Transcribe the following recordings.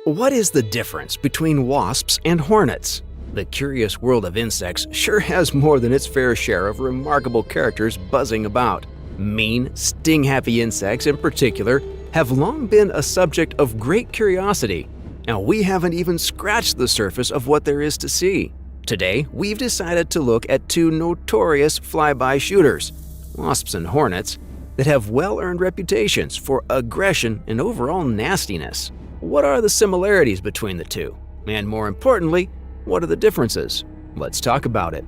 What is the difference between wasps and hornets? The curious world of insects sure has more than its fair share of remarkable characters buzzing about. Mean, sting-happy insects in particular have long been a subject of great curiosity, and we haven't even scratched the surface of what there is to see. Today, we've decided to look at two notorious flyby shooters, wasps and hornets, that have well-earned reputations for aggression and overall nastiness. What are the similarities between the two? And more importantly, what are the differences? Let's talk about it.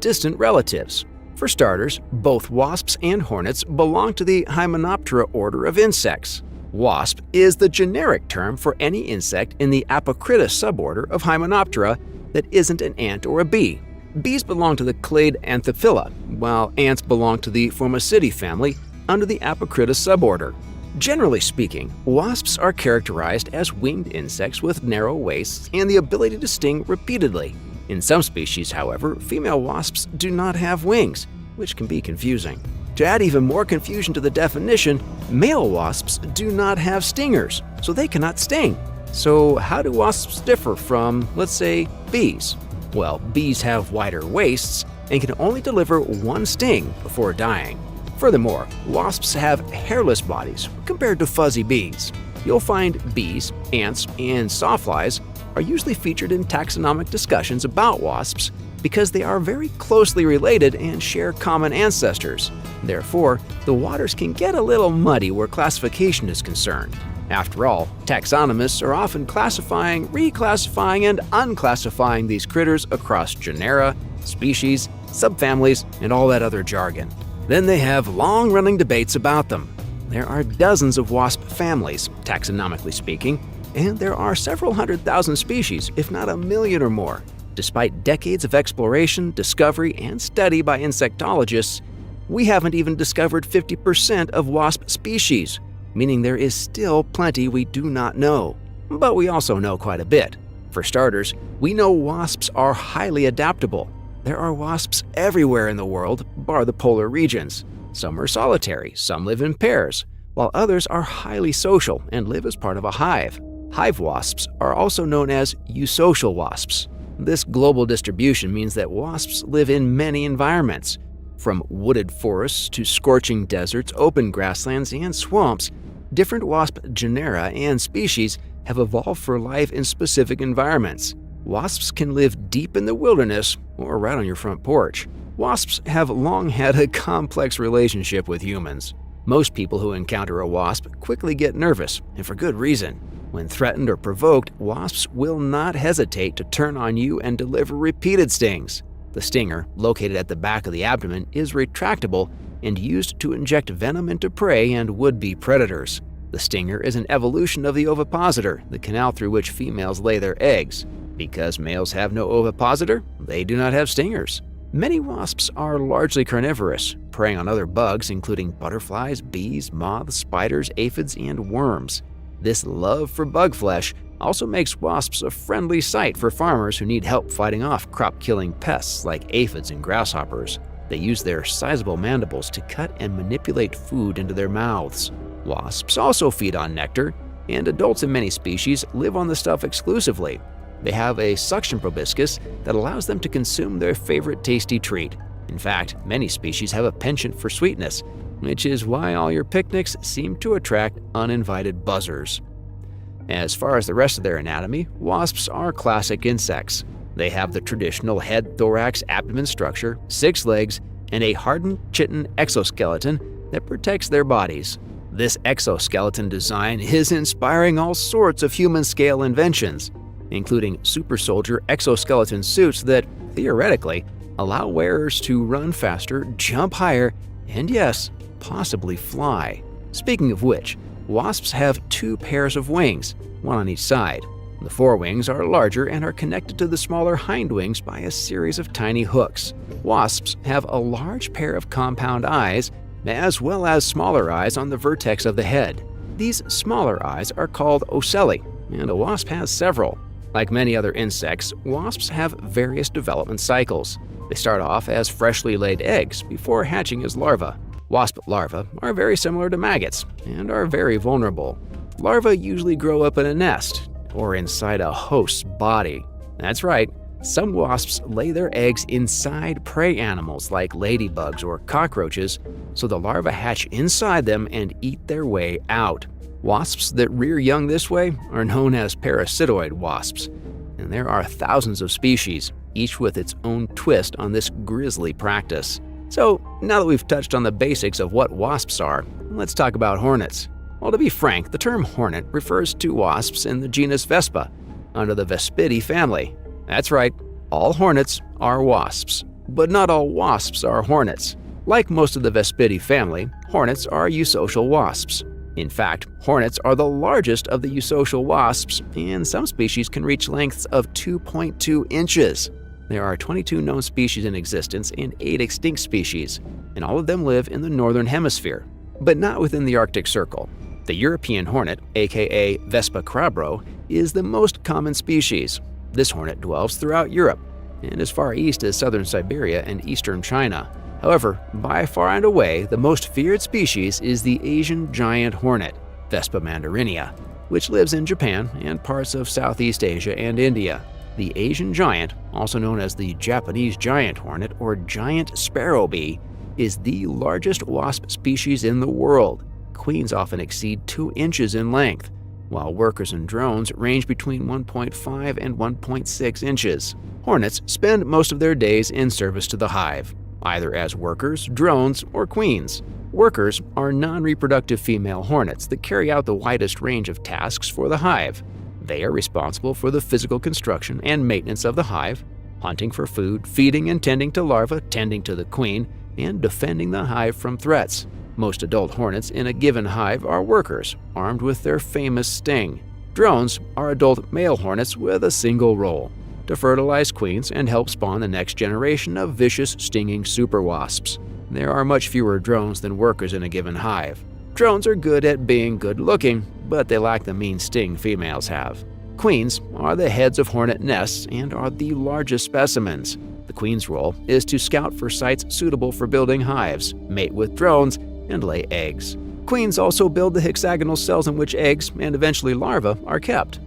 Distant relatives. For starters, both wasps and hornets belong to the Hymenoptera order of insects. Wasp is the generic term for any insect in the Apocrita suborder of Hymenoptera that isn't an ant or a bee. Bees belong to the clade Anthophila, while ants belong to the Formicidae family under the Apocrita suborder. Generally speaking, wasps are characterized as winged insects with narrow waists and the ability to sting repeatedly. In some species, however, female wasps do not have wings, which can be confusing. To add even more confusion to the definition, male wasps do not have stingers, so they cannot sting. So how do wasps differ from, let's say, bees? Well, bees have wider waists and can only deliver one sting before dying. Furthermore, wasps have hairless bodies compared to fuzzy bees. You'll find bees, ants, and sawflies are usually featured in taxonomic discussions about wasps because they are very closely related and share common ancestors. Therefore, the waters can get a little muddy where classification is concerned. After all, taxonomists are often classifying, reclassifying, and unclassifying these critters across genera, species, subfamilies, and all that other jargon. Then they have long-running debates about them. There are dozens of wasp families, taxonomically speaking, and there are several 100,000 species, if not 1 million or more. Despite decades of exploration, discovery, and study by insectologists, we haven't even discovered 50% of wasp species, meaning there is still plenty we do not know. But we also know quite a bit. For starters, we know wasps are highly adaptable. There are wasps everywhere in the world, bar the polar regions. Some are solitary, some live in pairs, while others are highly social and live as part of a hive. Hive wasps are also known as eusocial wasps. This global distribution means that wasps live in many environments. From wooded forests to scorching deserts, open grasslands, and swamps, different wasp genera and species have evolved for life in specific environments. Wasps can live deep in the wilderness or right on your front porch. Wasps have long had a complex relationship with humans. Most people who encounter a wasp quickly get nervous, and for good reason. When threatened or provoked, wasps will not hesitate to turn on you and deliver repeated stings. The stinger, located at the back of the abdomen, is retractable and used to inject venom into prey and would-be predators. The stinger is an evolution of the ovipositor, the canal through which females lay their eggs. Because males have no ovipositor, they do not have stingers. Many wasps are largely carnivorous, preying on other bugs including butterflies, bees, moths, spiders, aphids, and worms. This love for bug flesh also makes wasps a friendly sight for farmers who need help fighting off crop-killing pests like aphids and grasshoppers. They use their sizable mandibles to cut and manipulate food into their mouths. Wasps also feed on nectar, and adults in many species live on the stuff exclusively. They have a suction proboscis that allows them to consume their favorite tasty treat. In fact, many species have a penchant for sweetness, which is why all your picnics seem to attract uninvited buzzers. As far as the rest of their anatomy, wasps are classic insects. They have the traditional head, thorax, abdomen structure, 6 legs, and a hardened chitin exoskeleton that protects their bodies. This exoskeleton design is inspiring all sorts of human-scale inventions, including super soldier exoskeleton suits that, theoretically, allow wearers to run faster, jump higher, and yes, possibly fly. Speaking of which, wasps have 2 pairs of wings, one on each side. The forewings are larger and are connected to the smaller hindwings by a series of tiny hooks. Wasps have a large pair of compound eyes, as well as smaller eyes on the vertex of the head. These smaller eyes are called ocelli, and a wasp has several. Like many other insects, wasps have various development cycles. They start off as freshly laid eggs before hatching as larvae. Wasp larvae are very similar to maggots and are very vulnerable. Larvae usually grow up in a nest, or inside a host's body. That's right, some wasps lay their eggs inside prey animals like ladybugs or cockroaches, so the larvae hatch inside them and eat their way out. Wasps that rear young this way are known as parasitoid wasps, and there are thousands of species, each with its own twist on this grisly practice. So, now that we've touched on the basics of what wasps are, let's talk about hornets. Well, to be frank, the term hornet refers to wasps in the genus Vespa, under the Vespidae family. That's right, all hornets are wasps, but not all wasps are hornets. Like most of the Vespidae family, hornets are eusocial wasps. In fact, hornets are the largest of the eusocial wasps, and some species can reach lengths of 2.2 inches. There are 22 known species in existence and 8 extinct species, and all of them live in the northern hemisphere, but not within the Arctic Circle. The European hornet, aka Vespa crabro, is the most common species. This hornet dwells throughout Europe and as far east as southern Siberia and eastern China. However, by far and away, the most feared species is the Asian giant hornet, Vespa mandarinia, which lives in Japan and parts of Southeast Asia and India. The Asian giant, also known as the Japanese giant hornet or giant sparrow bee, is the largest wasp species in the world. Queens often exceed 2 inches in length, while workers and drones range between 1.5 and 1.6 inches. Hornets spend most of their days in service to the hive, either as workers, drones, or queens. Workers are non-reproductive female hornets that carry out the widest range of tasks for the hive. They are responsible for the physical construction and maintenance of the hive, hunting for food, feeding and tending to larvae, tending to the queen, and defending the hive from threats. Most adult hornets in a given hive are workers, armed with their famous sting. Drones are adult male hornets with a single role: to fertilize queens and help spawn the next generation of vicious, stinging super wasps. There are much fewer drones than workers in a given hive. Drones are good at being good-looking, but they lack the mean sting females have. Queens are the heads of hornet nests and are the largest specimens. The queen's role is to scout for sites suitable for building hives, mate with drones, and lay eggs. Queens also build the hexagonal cells in which eggs, and eventually larvae, are kept.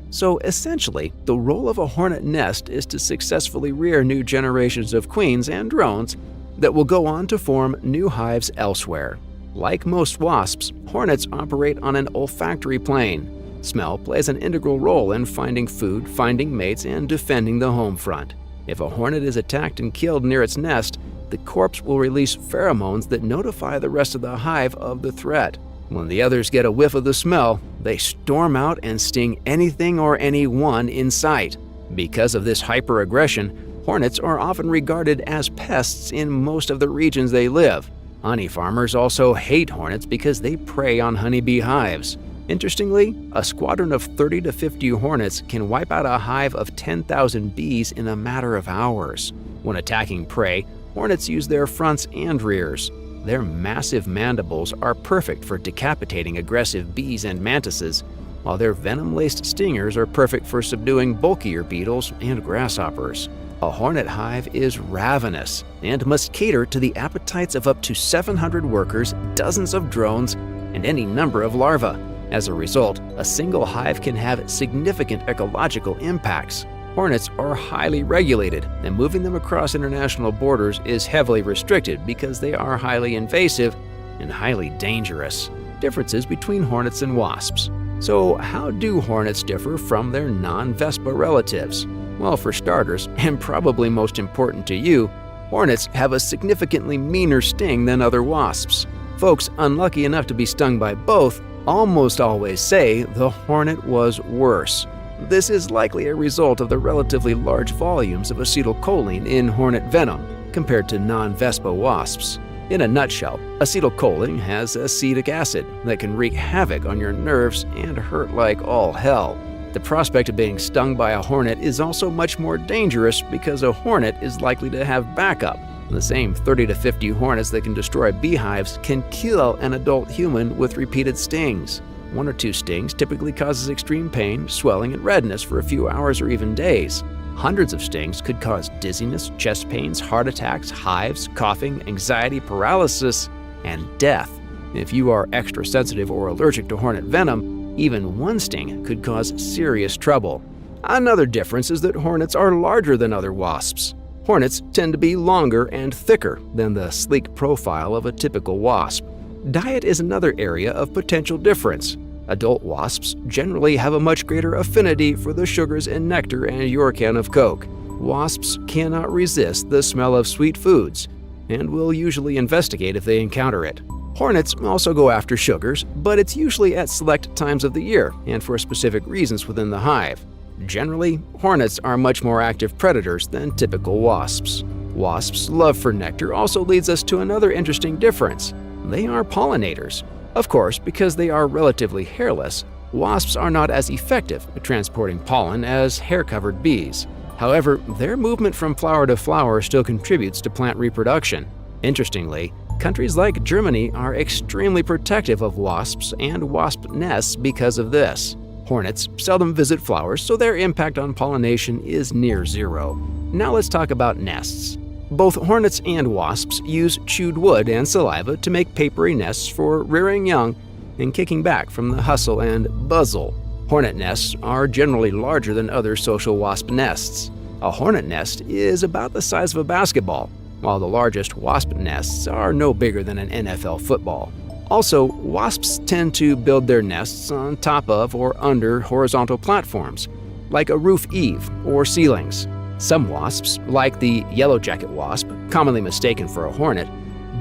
So essentially, the role of a hornet nest is to successfully rear new generations of queens and drones that will go on to form new hives elsewhere. Like most wasps, hornets operate on an olfactory plane. Smell plays an integral role in finding food, finding mates, and defending the home front. If a hornet is attacked and killed near its nest, the corpse will release pheromones that notify the rest of the hive of the threat. When the others get a whiff of the smell, they storm out and sting anything or anyone in sight. Because of this hyper-aggression, hornets are often regarded as pests in most of the regions they live. Honey farmers also hate hornets because they prey on honeybee hives. Interestingly, a squadron of 30 to 50 hornets can wipe out a hive of 10,000 bees in a matter of hours. When attacking prey, hornets use their fronts and rears. Their massive mandibles are perfect for decapitating aggressive bees and mantises, while their venom-laced stingers are perfect for subduing bulkier beetles and grasshoppers. A hornet hive is ravenous and must cater to the appetites of up to 700 workers, dozens of drones, and any number of larvae. As a result, a single hive can have significant ecological impacts. Hornets are highly regulated, and moving them across international borders is heavily restricted because they are highly invasive and highly dangerous. Differences between hornets and wasps. So how do hornets differ from their non-Vespa relatives? Well, for starters, and probably most important to you, hornets have a significantly meaner sting than other wasps. Folks unlucky enough to be stung by both almost always say the hornet was worse. This is likely a result of the relatively large volumes of acetylcholine in hornet venom compared to non-Vespa wasps. In a nutshell, acetylcholine has acetic acid that can wreak havoc on your nerves and hurt like all hell. The prospect of being stung by a hornet is also much more dangerous because a hornet is likely to have backup. The same 30 to 50 hornets that can destroy beehives can kill an adult human with repeated stings. 1 or 2 stings typically causes extreme pain, swelling, and redness for a few hours or even days. Hundreds of stings could cause dizziness, chest pains, heart attacks, hives, coughing, anxiety, paralysis, and death. If you are extra sensitive or allergic to hornet venom, Even one sting could cause serious trouble. Another difference is that hornets are larger than other wasps. Hornets tend to be longer and thicker than the sleek profile of a typical wasp. Diet is another area of potential difference. Adult wasps generally have a much greater affinity for the sugars in nectar and your can of Coke. Wasps cannot resist the smell of sweet foods and will usually investigate if they encounter it. Hornets also go after sugars, but it's usually at select times of the year and for specific reasons within the hive. Generally, hornets are much more active predators than typical wasps. Wasps' love for nectar also leads us to another interesting difference. They are pollinators. Of course, because they are relatively hairless, wasps are not as effective at transporting pollen as hair-covered bees. However, their movement from flower to flower still contributes to plant reproduction. Interestingly, countries like Germany are extremely protective of wasps and wasp nests because of this. Hornets seldom visit flowers, so their impact on pollination is near zero. Now let's talk about nests. Both hornets and wasps use chewed wood and saliva to make papery nests for rearing young and kicking back from the hustle and bustle. Hornet nests are generally larger than other social wasp nests. A hornet nest is about the size of a basketball, while the largest wasp nests are no bigger than an NFL football. Also, wasps tend to build their nests on top of or under horizontal platforms, like a roof eave or ceilings. Some wasps, like the yellow jacket wasp, commonly mistaken for a hornet,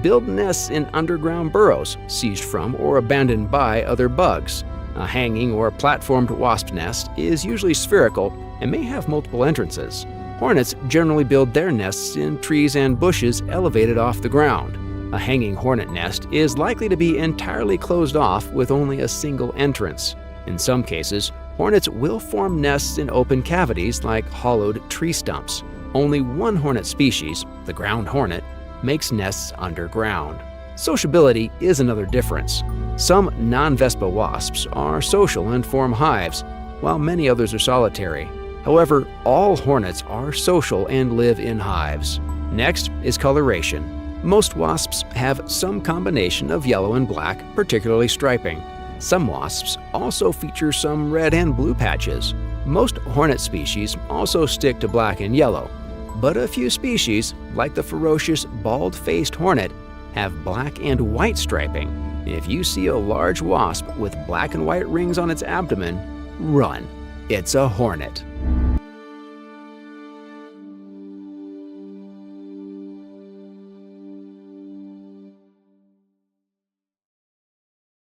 build nests in underground burrows seized from or abandoned by other bugs. A hanging or platformed wasp nest is usually spherical and may have multiple entrances. Hornets generally build their nests in trees and bushes elevated off the ground. A hanging hornet nest is likely to be entirely closed off with only a single entrance. In some cases, hornets will form nests in open cavities like hollowed tree stumps. Only one hornet species, the ground hornet, makes nests underground. Sociability is another difference. Some non-Vespa wasps are social and form hives, while many others are solitary. However, all hornets are social and live in hives. Next is coloration. Most wasps have some combination of yellow and black, particularly striping. Some wasps also feature some red and blue patches. Most hornet species also stick to black and yellow, but a few species, like the ferocious bald-faced hornet, have black and white striping. If you see a large wasp with black and white rings on its abdomen, run. It's a hornet.